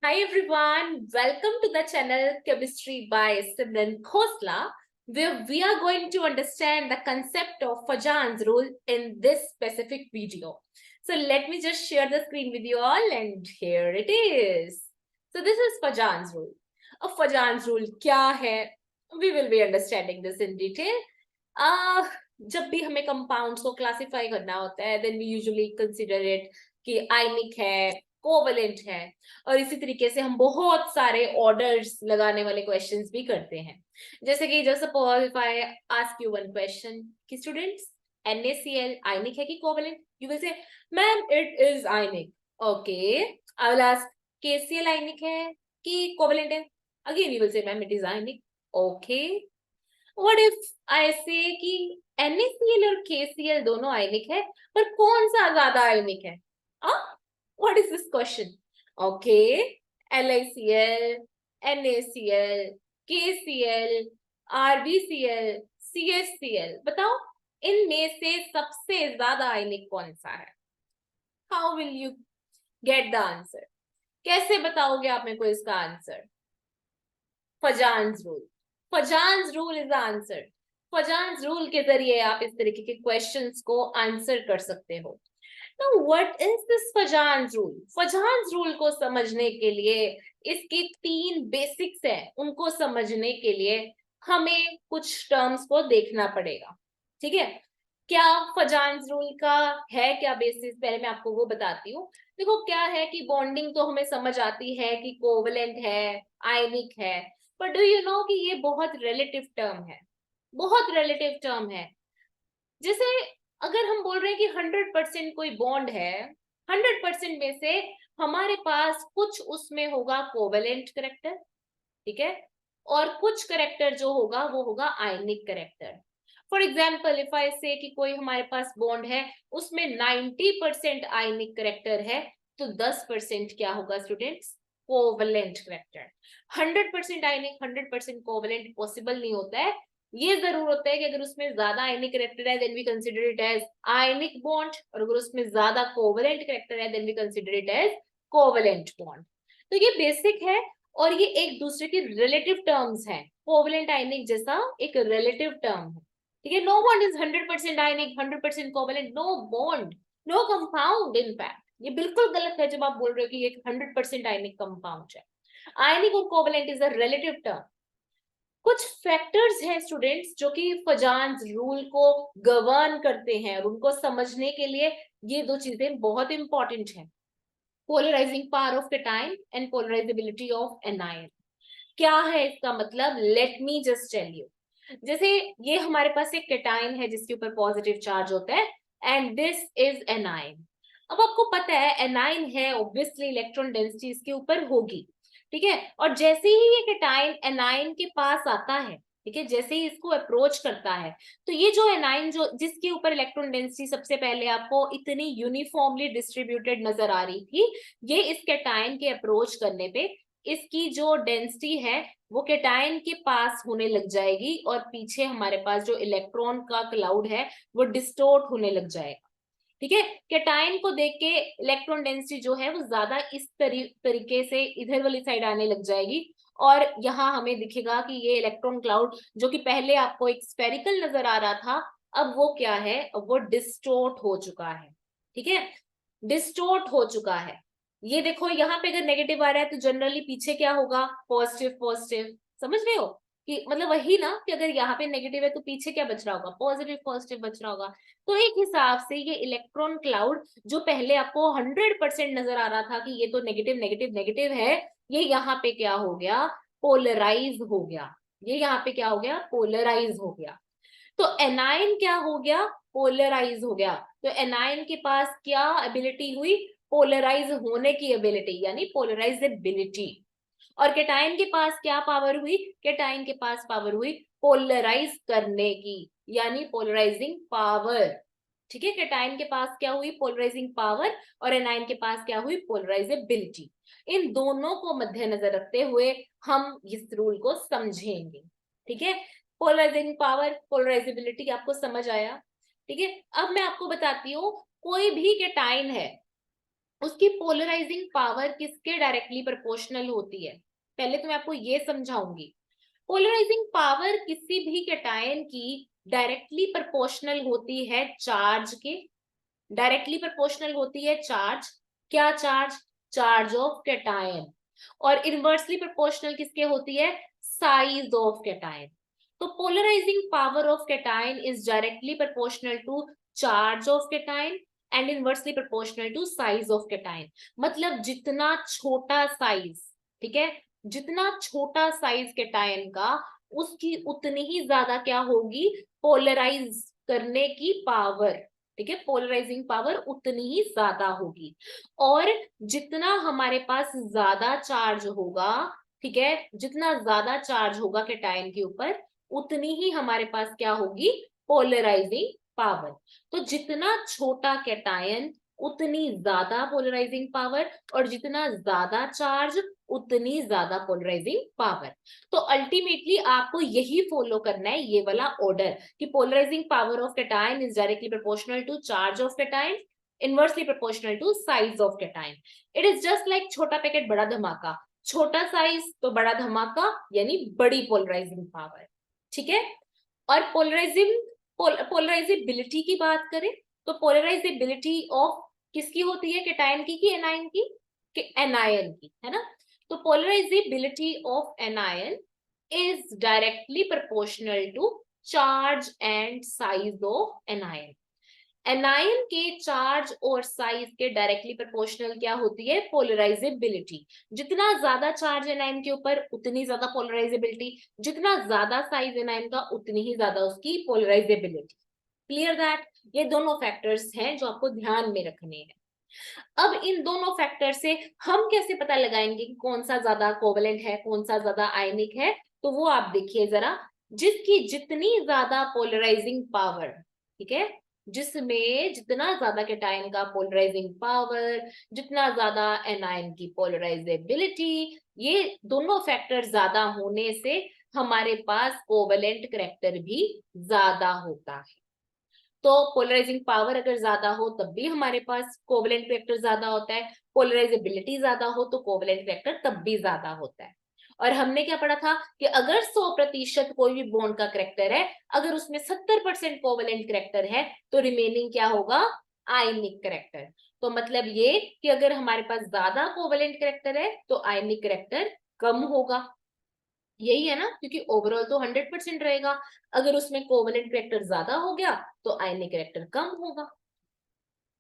Hi everyone, welcome to the channel Chemistry by Simran Khosla, where we are going to understand the concept of Fajan's rule in this specific video. So let me just share the screen with you all, and here it is. So this is Fajan's rule. A Fajan's rule क्या है? We will be understanding this in detail. जब भी हमें compounds को classify करना होता है, then we usually consider it कि आयनिक है, कोवलेंट है, और इसी तरीके से हम बहुत सारे ऑर्डर्स लगाने वाले क्वेश्चंस भी करते हैं। जैसे कि just suppose if I ask you one question कि स्टूडेंट्स NaCl आयनिक है कि covalent, you will say ma'am it is ionic. Okay, I will ask KCl आयनिक है कि कोवलेंट है, again you will say ma'am it is ionic. Okay, what if I से कि NaCl और KCl दोनों आयनिक है, पर कौन सा ज्यादा आयनिक है? What is this question? Okay, LiCl, NaCl, KCl, RbCl, CHCl, बताओ इनमें से सबसे ज्यादा आयनिक कौन सा है? How will you get the answer? कैसे बताओगे आप मेरे को इसका answer? फजान्स rule, फजान्स rule is the answer. फजान्स rule के जरिए आप इस तरीके के क्वेश्चंस को आंसर कर सकते हो। Now, what is this Fajans rule? Fajans rule को समझने के लिए इसकी 3 बेसिक्स हैं, उनको समझने के लिए हमें कुछ टर्म्स को देखना पड़ेगा। ठीक है, क्या फजान्स रूल का है क्या बेसिस, पहले मैं आपको वो बताती हूँ। देखो क्या है कि बॉन्डिंग तो हमें समझ आती है कि कोवलेंट है, आयनिक है, पर डू यू नो कि ये बहुत रिलेटिव टर्म है, बहुत रिलेटिव टर्म है। जैसे अगर हम बोल रहे हैं कि 100% कोई बॉन्ड है, 100% में से हमारे पास कुछ उसमें होगा कोवेलेंट करेक्टर, ठीक है, और कुछ करेक्टर जो होगा वो होगा आयनिक character. For example if I से कि कोई हमारे पास बॉन्ड है, उसमें 90% आयनिक करेक्टर है, तो 10% क्या होगा students? Covalent character. 100% ionic 100% covalent possible नहीं होता है। ये जरूर होता है कि अगर उसमें ज्यादा आयनिक करेक्टर है then we consider it as ionic bond, और अगर उसमें ज्यादा कोवेलेंट करेक्टर है then we consider it as covalent bond. तो ये बेसिक है, और ये एक दूसरे के रिलेटिव टर्म्स हैं। कोवेलेंट आयनिक जैसा एक रिलेटिव टर्म है, ठीक है। No bond is 100% ionic 100% covalent, no bond, no compound. In fact ये बिल्कुल गलत है जब आप बोल रहे हो कि ये 100% आयनिक कंपाउंड है। आयनिक और covalent is a relative term. कुछ फैक्टर्स हैं स्टूडेंट्स जो कि फजान्स रूल को गवर्न करते हैं, और उनको समझने के लिए ये दो चीजें बहुत इंपॉर्टेंट हैं। Polarising power of cation and polarisability of anion. क्या है इसका मतलब? Let me just tell you. जैसे ये हमारे पास एक कैटायन है जिसके ऊपर पॉजिटिव चार्ज होता है, एंड दिस इज एनायन। अब आपको पता है एनायन है, ऑब्वियसली इलेक्ट्रॉन डेंसिटी इसके ऊपर होगी, ठीक है। और जैसे ही ये कैटायन एनायन के पास आता है, ठीक है, जैसे ही इसको अप्रोच करता है, तो ये जो एनायन जो जिसके ऊपर इलेक्ट्रॉन डेंसिटी सबसे पहले आपको इतनी यूनिफॉर्मली डिस्ट्रीब्यूटेड नजर आ रही थी, ये इस कैटायन के अप्रोच करने पे इसकी जो डेंसिटी है वो कैटायन के पास होने लग जाएगी, और पीछे हमारे पास जो इलेक्ट्रॉन का क्लाउड है वो डिस्टोर्ट होने लग जाएगा, ठीक है। कैटायन को देख के इलेक्ट्रॉन डेंसिटी जो है वो ज्यादा इस तरीके से इधर वाली साइड आने लग जाएगी, और यहाँ हमें दिखेगा कि ये इलेक्ट्रॉन क्लाउड जो कि पहले आपको एक स्फेरिकल नजर आ रहा था, अब वो क्या है? अब वो डिस्टोर्ट हो चुका है, ठीक है, डिस्टोर्ट हो चुका है। ये देखो यहाँ पे अगर नेगेटिव आ रहा है तो जनरली पीछे क्या होगा? Positive positive. समझ रहे हो कि मतलब वही ना, कि अगर यहाँ पे नेगेटिव है तो पीछे क्या बच रहा होगा? पॉजिटिव पॉजिटिव बच रहा होगा। तो एक हिसाब से ये इलेक्ट्रॉन क्लाउड जो पहले आपको 100% नजर आ रहा था कि ये तो नेगेटिव नेगेटिव नेगेटिव है, ये यहाँ पे क्या हो गया? पोलराइज हो गया। ये यहाँ पे क्या हो गया? पोलराइज हो गया। तो एनायन क्या हो गया? पोलराइज हो गया। तो एनायन के पास क्या एबिलिटी हुई? पोलराइज होने की एबिलिटी, यानी पोलराइजेबिलिटी। और कैटायन के पास क्या पावर हुई? कैटायन के पास पावर हुई पोलराइज करने की, यानी पोलराइजिंग पावर, ठीक है। कैटायन के पास क्या हुई? Polarising power. और एनायन के पास क्या हुई? पोलराइजेबिलिटी। इन दोनों को मद्देनजर रखते हुए हम इस रूल को समझेंगे, ठीक है। पोलराइजिंग पावर, पोलराइजेबिलिटी आपको समझ आया, ठीक है। अब मैं आपको बताती हूँ, कोई भी कैटायन है उसकी पोलराइजिंग पावर किसके डायरेक्टली प्रोपोर्शनल होती है? पहले तो मैं आपको ये समझाऊंगी। पोलराइजिंग पावर किसी भी कैटायन की डायरेक्टली प्रोपोर्शनल होती है चार्ज के, डायरेक्टली प्रोपोर्शनल होती है चार्ज, क्या चार्ज? Charge of cation. और इनवर्सली प्रोपोर्शनल किसके होती है? Size of cation. तो polarising power of cation is directly proportional to charge of cation and inversely proportional to size of cation. मतलब जितना छोटा साइज, ठीक है, जितना छोटा साइज कैटायन का, उसकी उतनी ही ज्यादा क्या होगी? पोलराइज करने की पावर, ठीक है, पोलराइजिंग पावर उतनी ही ज्यादा होगी। और जितना हमारे पास ज्यादा चार्ज होगा, ठीक है, जितना ज्यादा चार्ज होगा कैटायन के ऊपर, उतनी ही हमारे पास क्या होगी? Polarising power. तो जितना छोटा कैटायन उतनी ज्यादा पोलराइजिंग पावर, और जितना ज्यादा चार्ज उतनी ज्यादा पोलराइजिंग पावर। तो अल्टीमेटली आपको यही फॉलो करना है, ये वाला ऑर्डर, कि polarising power of cation is directly proportional to charge of cation, inversely proportional to size of cation. It is just like छोटा पैकेट बड़ा धमाका, छोटा साइज तो बड़ा धमाका, यानी बड़ी पोलराइजिंग पावर, ठीक है। और पोलराइजेबिलिटी की बात करें तो पोलराइजेबिलिटी ऑफ किसकी होती है? कैटायन की कि एनायन की? एनायन की, है ना। तो polarisability of anion is directly proportional to charge and size of anion। Anion के चार्ज और साइज के डायरेक्टली प्रोपोर्शनल क्या होती है? पोलराइजेबिलिटी। जितना ज्यादा चार्ज एनायन के ऊपर उतनी ज्यादा पोलराइजेबिलिटी, जितना ज्यादा साइज एनायन का उतनी ही ज्यादा उसकी पोलराइजेबिलिटी। Clear that? ये दोनों फैक्टर्स हैं जो आपको ध्यान में रखने हैं। अब इन दोनों फैक्टर से हम कैसे पता लगाएंगे कि कौन सा ज्यादा कोवेलेंट है, कौन सा ज्यादा आयनिक है? तो वो आप देखिए जरा, जिसकी जितनी ज्यादा पोलराइजिंग पावर, ठीक है, जिसमें जितना ज्यादा कैटायन का पोलराइजिंग पावर, जितना ज्यादा एनायन की पोलराइजेबिलिटी, ये दोनों फैक्टर ज्यादा होने से हमारे पास कोवेलेंट करैक्टर भी ज्यादा होता है। तो पोलराइजिंग पावर अगर ज्यादा हो तब भी हमारे पास कोवेलेंट वेक्टर ज्यादा होता है, पोलराइजेबिलिटी ज्यादा हो तो कोवेलेंट वेक्टर तब भी ज्यादा होता है। और हमने क्या पढ़ा था कि अगर 100% कोई भी बॉन्ड का करैक्टर है, अगर उसमें 70% कोवेलेंट करैक्टर है तो रिमेनिंग क्या होगा? आयनिक करैक्टर। तो मतलब ये कि अगर हमारे पास ज्यादा कोवेलेंट करैक्टर है तो आयनिक करैक्टर कम होगा, यही है ना, क्योंकि ओवरऑल तो 100% रहेगा। अगर उसमें कोवेलेंट करैक्टर ज्यादा हो गया तो आयनिक करैक्टर कम होगा।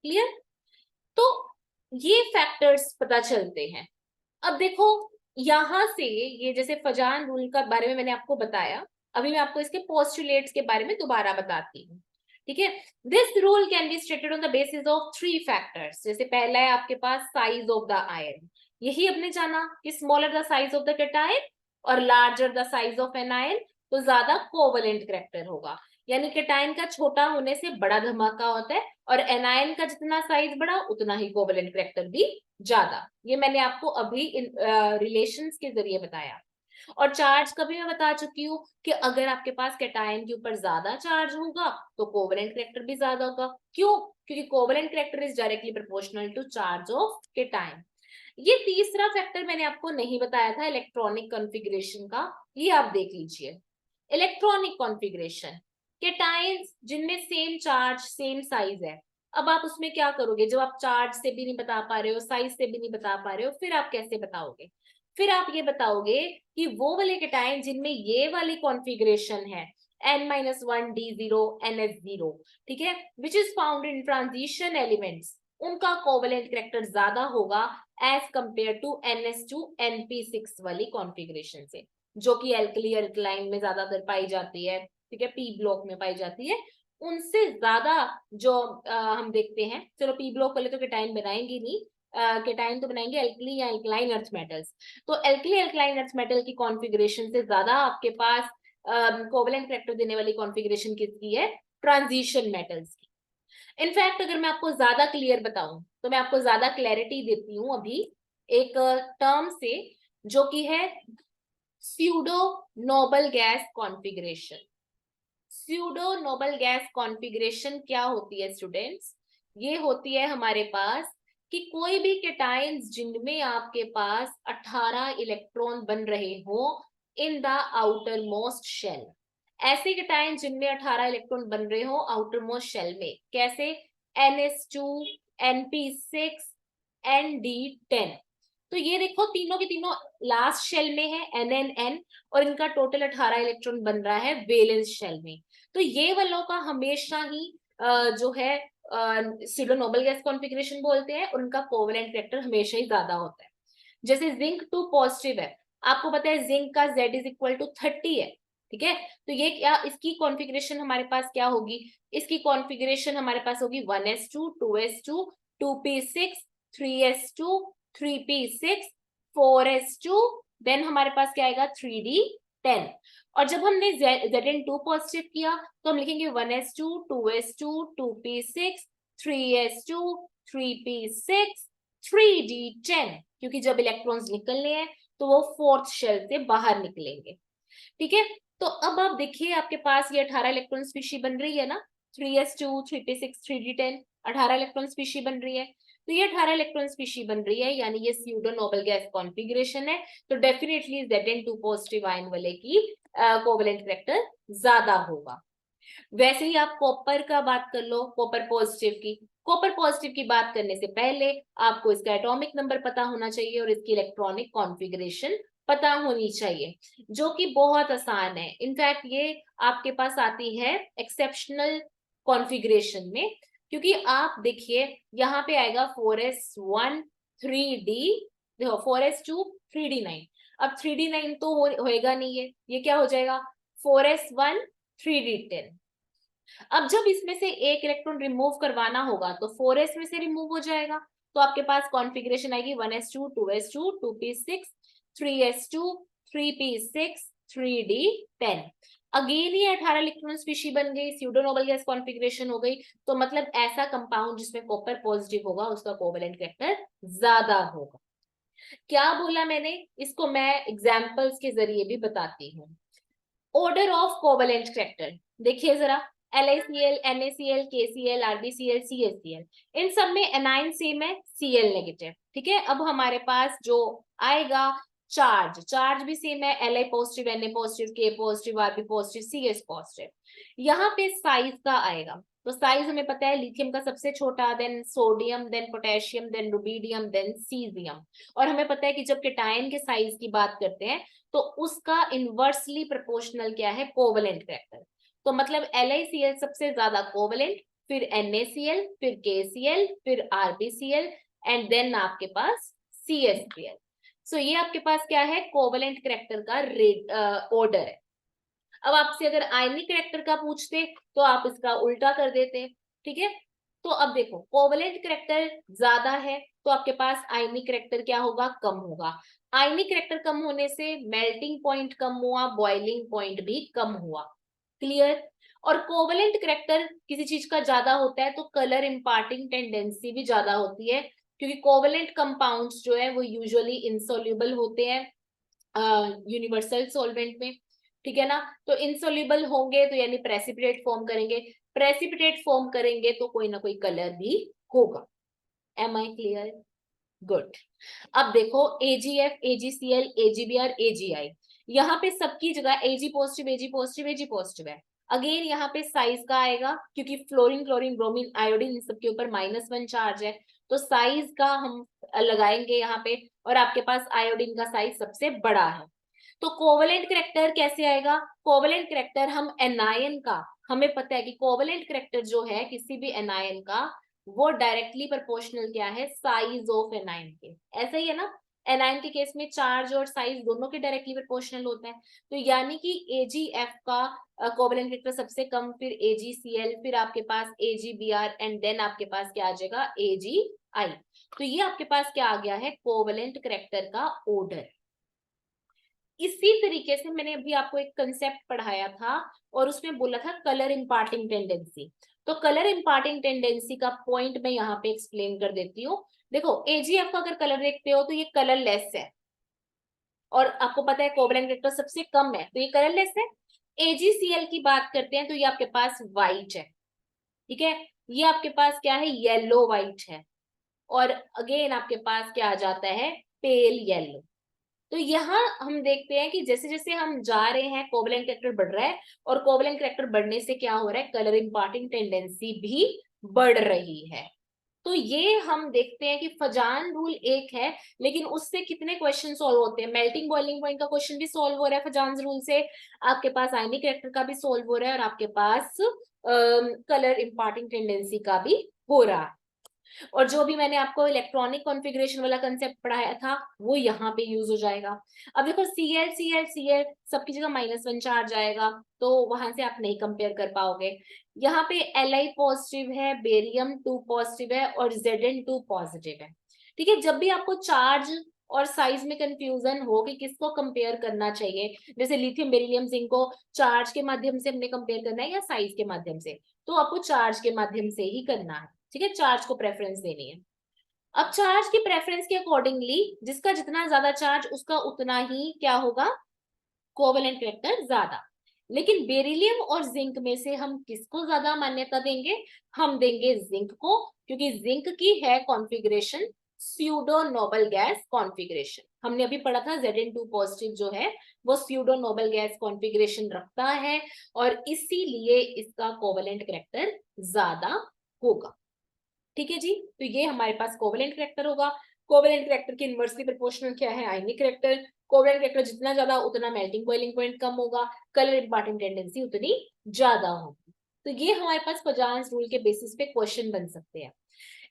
क्लियर? तो ये फैक्टर्स पता चलते हैं। अब देखो, यहां से ये जैसे फजान रूल का बारे में मैंने आपको बताया, अभी मैं आपको इसके पोस्टुलेट्स के बारे में दोबारा बताती हूँ, ठीक है। This rule can be stated on the basis of 3 factors. जैसे पहला है आपके पास साइज ऑफ द आयन, यही अपने जाना कि smaller the size of the cation और larger the size of anion तो ज्यादा कोवेलेंट करैक्टर होगा। यानी कैटायन का छोटा होने से बड़ा धमाका होता है, और एनायन का जितना साइज बड़ा उतना ही कोवेलेंट करैक्टर भी ज्यादा। ये मैंने आपको अभी रिलेशंस के जरिए बताया। और चार्ज का भी मैं बता चुकी हूँ कि अगर आपके पास कैटायन के ऊपर ज्यादा चार्ज होगा तो कोवेलेंट करैक्टर भी ज्यादा होगा। क्यों? क्योंकि covalent character is directly proportional to charge of cation. ये तीसरा फैक्टर मैंने आपको नहीं बताया था इलेक्ट्रॉनिक कॉन्फ़िगरेशन का, ये आप देख लीजिए। इलेक्ट्रॉनिक कॉन्फ़िगरेशन, कैटायंस जिनमें सेम चार्ज सेम साइज है, अब आप उसमें क्या करोगे? जब आप चार्ज से भी नहीं बता पा रहे हो, साइज से भी नहीं बता पा रहे हो, फिर आप कैसे बताओगे? फिर आप ये बताओगे कि वो वाले कैटायन जिनमें ये वाली कॉन्फ़िगरेशन है, N-1 D0 NS0, ठीक है, which is found in transition elements, उनका कोवेलेंट करैक्टर ज्यादा होगा as compare to NS2 NP6 वाली कॉन्फ़िगरेशन से, जो कि एल्कली अल्कलाइन में ज्यादातर पाई जाती है, ठीक है, पी ब्लॉक में पाई जाती है। उनसे ज्यादा जो हम देखते हैं, चलो पी ब्लॉक वाले तो कैटायन बनाएंगे नहीं, कैटायन तो बनाएंगे एल्कली या एल्कलाइन अर्थ मेटल्स। तो एल्कली एल्कलाइन अर्थ मेटल की कॉन्फ़िगरेशन से ज्यादा आपके पास कोवेलेंट करैक्टर देने वाली कॉन्फ़िगरेशन किसकी है? ट्रांजिशन मेटल्स की। इनफैक्ट अगर मैं आपको ज्यादा क्लियर बताऊं तो मैं आपको ज्यादा क्लैरिटी देती हूँ अभी एक टर्म से, जो कि है pseudo noble gas configuration. Pseudo noble gas configuration क्या होती है स्टूडेंट्स? ये होती है हमारे पास कि कोई भी केटाइन्स जिनमें आपके पास 18 इलेक्ट्रॉन बन रहे हो in the outer most shell, ऐसे केटाइन जिनमें 18 इलेक्ट्रॉन बन रहे हो आउटर मोस्ट शेल में, कैसे? NH2, NP6, ND10। तो ये देखो तीनों के तीनों लास्ट शेल में है NNN, और इनका टोटल 18 इलेक्ट्रॉन बन रहा है वैलेंस शेल में। तो ये वालों का हमेशा ही जो है स्यूडो नोबल गैस कॉन्फ़िगरेशन बोलते हैं, और उनका कोवेलेंट कैरेक्टर हमेशा ही ज्यादा होता है। जैसे जिंक 2 पॉजिटिव है, आपको पता है जिंक का Z इज इक्वल टू 30 है, ठीक है? तो ये क्या, इसकी कॉन्फ़िगरेशन हमारे पास क्या होगी? इसकी कॉन्फ़िगरेशन हमारे पास होगी 1s2 2s2 2p6 3s2 3p6 4s2, then हमारे पास क्या आएगा 3d10। और जब हमने Zn2 पॉजिटिव किया तो हम लिखेंगे 1s2 2s2 2p6 3s2 3p6 3d10, क्योंकि जब इलेक्ट्रॉन्स निकलने हैं तो वो फोर्थ शेल से बाहर निकलेंगे, ठीक है? तो अब आप देखिए आपके पास ये 18 इलेक्ट्रॉन स्पीशी बन रही है ना, 3s2 3p6 3d10, 18 electron species बन रही है। तो ये 18 इलेक्ट्रॉन स्पीशी बन रही है, यानी ये स्यूडो नोबल गैस कॉन्फ़िगरेशन है। तो डेफिनेटली Zn2 पॉजिटिव आयन वाले की कोवेलेंट कैरेक्टर ज्यादा होगा। वैसे ही आप कॉपर का बात कर लो, कॉपर पॉजिटिव की। कॉपर पॉजिटिव की बात करने से पहले आपको इसका एटॉमिक नंबर पता होना चाहिए और इसकी इलेक्ट्रॉनिक कॉन्फ़िगरेशन पता होनी चाहिए, जो कि बहुत आसान है। इनफैक्ट ये आपके पास आती है एक्सेप्शनल कॉन्फ़िगरेशन में, क्योंकि आप देखिए यहाँ पे आएगा 4s1 3d, देखो 4s2 3d9। अब 3d9 तो होएगा नहीं, ये क्या हो जाएगा 4s1 3d10। अब जब इसमें से एक इलेक्ट्रॉन रिमूव करवाना होगा तो 4s में से रिमूव हो जाएगा, तो आपके पास कॉन्फ़िगरेशन आएगी 1s2 2s2 2p6 3s2 3p6 3d10। Again ये 18 इलेक्ट्रॉन स्पीशी बन गई, स्यूडो नोबल गैस कॉन्फ़िगरेशन हो गई। तो मतलब ऐसा कंपाउंड जिसमें कॉपर पॉजिटिव होगा उसका कोवेलेंट कैरेक्टर ज्यादा होगा। क्या बोला मैंने? इसको मैं एग्जांपल्स के जरिए भी बताती हूँ। ऑर्डर ऑफ कोवेलेंट कैरेक्टर देखिए जरा, LiCl NaCl KCl RbCl CaCl, इन सब में एनाइन सेम है, Cl नेगेटिव, ठीक है? अब हमारे पास जो आएगा चार्ज भी सेम है, Li positive Na positive K positive Rb positive Cs positive. यहाँ पे साइज का आएगा, तो साइज हमें पता है लिथियम का सबसे छोटा, then sodium, then potassium, then rubidium, then caesium. और हमें पता है कि जब केटायन के साइज की बात करते हैं तो उसका इनवर्सली प्रोपोर्शनल क्या है, कोवेलेंट कैरेक्टर। तो मतलब LiCl सबसे ज्यादा कोवेलेंट, फिर NaCl, फिर KCl, फिर RbCl, एंड देन आपके पास CsCl। सो ये आपके पास क्या है, कोवेलेंट कैरेक्टर का ऑर्डर है। अब आपसे अगर आयनिक कैरेक्टर का पूछते तो आप इसका उल्टा कर देते, ठीक है? तो अब देखो कोवेलेंट कैरेक्टर ज्यादा है तो आपके पास आयनिक कैरेक्टर क्या होगा, कम होगा। आयनिक कैरेक्टर कम होने से मेल्टिंग पॉइंट कम हुआ, बॉइलिंग पॉइंट भी कम हुआ। क्लियर? और कोवेलेंट कैरेक्टर किसी चीज का ज्यादा होता है तो कलर इंपार्टिंग टेंडेंसी भी ज्यादा होती है, क्योंकि कोवेलेंट कंपाउंड्स जो है वो यूजुअली इनसोल्यूबल होते हैं यूनिवर्सल सॉल्वेंट में, ठीक है ना? तो इनसोल्यूबल होंगे तो यानी प्रेसिपिटेट फॉर्म करेंगे, प्रेसिपिटेट फॉर्म करेंगे तो कोई ना कोई कलर भी होगा। Am I clear? गुड। अब देखो AgF AgCl AgBr AgI, यहाँ पे सबकी जगह Ag positive Ag positive Ag positive है। अगेन यहाँ पे साइज का आएगा, क्योंकि फ्लोरीन क्लोरीन ब्रोमीन आयोडीन इन सबके ऊपर -1 चार्ज है, तो साइज का हम लगाएंगे यहाँ पे, और आपके पास आयोडीन का साइज सबसे बड़ा है। तो कोवेलेंट कैरेक्टर कैसे आएगा? कोवेलेंट कैरेक्टर हम एनायन का, हमें पता है कि कोवेलेंट कैरेक्टर जो है किसी भी एनायन का वो डायरेक्टली प्रोपोर्शनल क्या है, साइज ऑफ एनायन के। ऐसा ही है ना, एनायन के केस में चार्ज और साइज दोनों के डायरेक्टली प्रोपोर्शनल होता है। तो यानी कि AgF का कोवेलेंट कैरेक्टर सबसे कम, फिर AgCl, फिर आपके पास AgBr, एंड देन आपके पास क्या आ जाएगा, AgI। तो ये आपके पास क्या आ गया है, कोवेलेंट कैरेक्टर का ऑर्डर। इसी तरीके से मैंने अभी आपको एक कंसेप्ट पढ़ाया था और उसमें बोला था कलर इंपार्टिंग टेंडेंसी। तो कलर इंपार्टिंग टेंडेंसी का पॉइंट मैं यहाँ पे एक्सप्लेन कर देती हूँ। देखो AgF का अगर कलर देखते हो तो ये कलरलेस है, और आपको पता है कोवेलेंट कैरेक्टर सबसे कम है तो ये कलरलेस है। AgCl की बात करते हैं तो ये आपके पास व्हाइट है, ठीक है? ये आपके पास क्या है, येलो व्हाइट है। और अगेन आपके पास क्या आ जाता है, पेल येलो। तो यहाँ हम देखते हैं कि जैसे जैसे हम जा रहे हैं कोवलेंट कैरेक्टर बढ़ रहा है, और कोवलेंट कैरेक्टर बढ़ने से क्या हो रहा है, कलर इंपार्टिंग टेंडेंसी भी बढ़ रही है। तो ये हम देखते हैं कि फजान रूल एक है, लेकिन उससे कितने क्वेश्चन सॉल्व होते हैं। मेल्टिंग बॉइलिंग पॉइंट का क्वेश्चन भी सॉल्व हो रहा है फजान रूल से, आपके पास आयनिक कैरेक्टर का भी सॉल्व हो रहा है, और आपके पास कलर इंपार्टिंग टेंडेंसी का भी हो रहा है। और जो भी मैंने आपको इलेक्ट्रॉनिक कॉन्फ़िगरेशन वाला कंसेप्ट पढ़ाया था वो यहाँ पे यूज हो जाएगा। अब देखो Cl सबकी जगह -1 चार्ज आएगा, तो वहां से आप नहीं कंपेयर कर पाओगे। यहाँ पे Li पॉजिटिव है, बेरियम 2 पॉजिटिव है, और Zn2 पॉजिटिव है। ठीक है, जब भी आपको चार्ज और साइज में कंफ्यूजन हो कि किसको कंपेयर करना चाहिए, जैसे लिथियम बेरिलियम जिंक को चार्ज के माध्यम से हमने कंपेयर करना है या साइज के माध्यम से, तो आपको चार्ज के माध्यम से ही करना है। ठीक है, चार्ज को प्रेफरेंस देनी है। अब चार्ज की प्रेफरेंस के अकॉर्डिंगली जिसका जितना ज्यादा चार्ज उसका उतना ही क्या होगा, कोवेलेंट कैरेक्टर ज्यादा। लेकिन बेरिलियम और जिंक में से हम किसको ज्यादा मान्यता देंगे, हम देंगे जिंक को, क्योंकि जिंक की है configuration pseudo noble gas configuration. हमने अभी पढ़ा था Zn2 पॉजिटिव जो है वो स्यूडो नोबल गैस कॉन्फ़िगरेशन रखता है, और इसीलिए इसका कोवेलेंट कैरेक्टर ज्यादा होगा। ठीक है जी, तो ये हमारे पास कोवेलेंट कैरेक्टर होगा। कोवेलेंट कैरेक्टर की इनवर्सली प्रोपोर्शनल क्या है, आयनिक कैरेक्टर। कोवेलेंट कैरेक्टर जितना ज्यादा उतना मेल्टिंग बॉइलिंग पॉइंट कम होगा, कलर इंपार्टिंग टेंडेंसी उतनी ज्यादा होगी। तो ये हमारे पास पजांस रूल के बेसिस पे क्वेश्चन बन सकते हैं।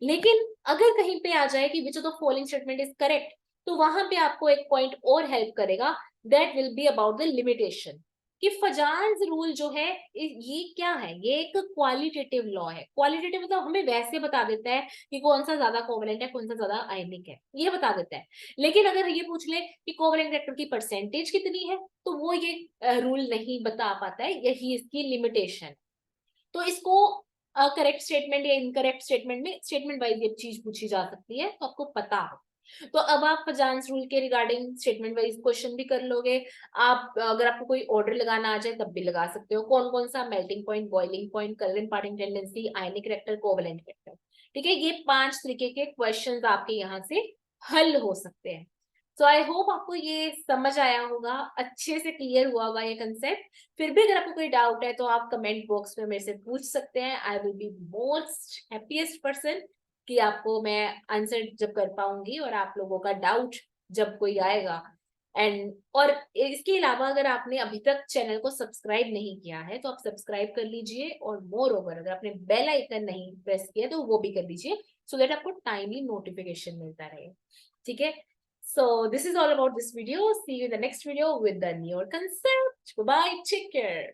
लेकिन अगर कहीं पे आ जाए कि which of the following statement is correct, तो वहां पे आपको एक पॉइंट और हेल्प करेगा, that will be about the limitation, कि फजान्स रूल जो है ये क्या है, ये एक क्वालिटेटिव लॉ है। क्वालिटेटिव मतलब हमें वैसे बता देता है कि कौन सा ज्यादा कोवेलेंट है, कौन सा ज्यादा आयनिक है, ये बता देता है। लेकिन अगर ये पूछ ले कि कोवेलेंट कैरेक्टर की परसेंटेज कितनी है, तो वो ये रूल नहीं बता पाता है, यही इसकी लिमिटेशन। तो इसको करेक्ट स्टेटमेंट या इनकरेक्ट स्टेटमेंट में स्टेटमेंट वाइज ये चीज पूछी जा सकती है, तो आपको पता हो। तो अब आप फजान्स रूल के रिगार्डिंग स्टेटमेंट वाइज क्वेश्चन भी कर लोगे। आप अगर आपको कोई ऑर्डर लगाना आ जाए तब भी लगा सकते हो, कौन कौन सा, melting point, boiling point, colour imparting tendency, आयनिक कैरेक्टर, कोवेलेंट कैरेक्टर। ठीक है, ये 5 तरीके के क्वेश्चंस आपके यहाँ से हल हो सकते हैं। सो आई होप आपको ये समझ आया होगा, अच्छे से क्लियर हुआ होगा ये कंसेप्ट। फिर भी अगर आपको कोई डाउट है तो आप कमेंट बॉक्स में मेरे से पूछ सकते हैं। I will be most happiest person कि आपको मैं आंसर जब कर पाऊंगी, और आप लोगों का डाउट जब कोई आएगा। एंड और इसके अलावा अगर आपने अभी तक चैनल को सब्सक्राइब नहीं किया है तो आप सब्सक्राइब कर लीजिए, और मोर ओवर अगर आपने बेल आइकन नहीं प्रेस किया तो वो भी कर लीजिए, सो दैट आपको टाइमली नोटिफिकेशन मिलता रहे। ठीक है, so this is all about this video. See you in the next video with the newer concept. Bye bye, take care.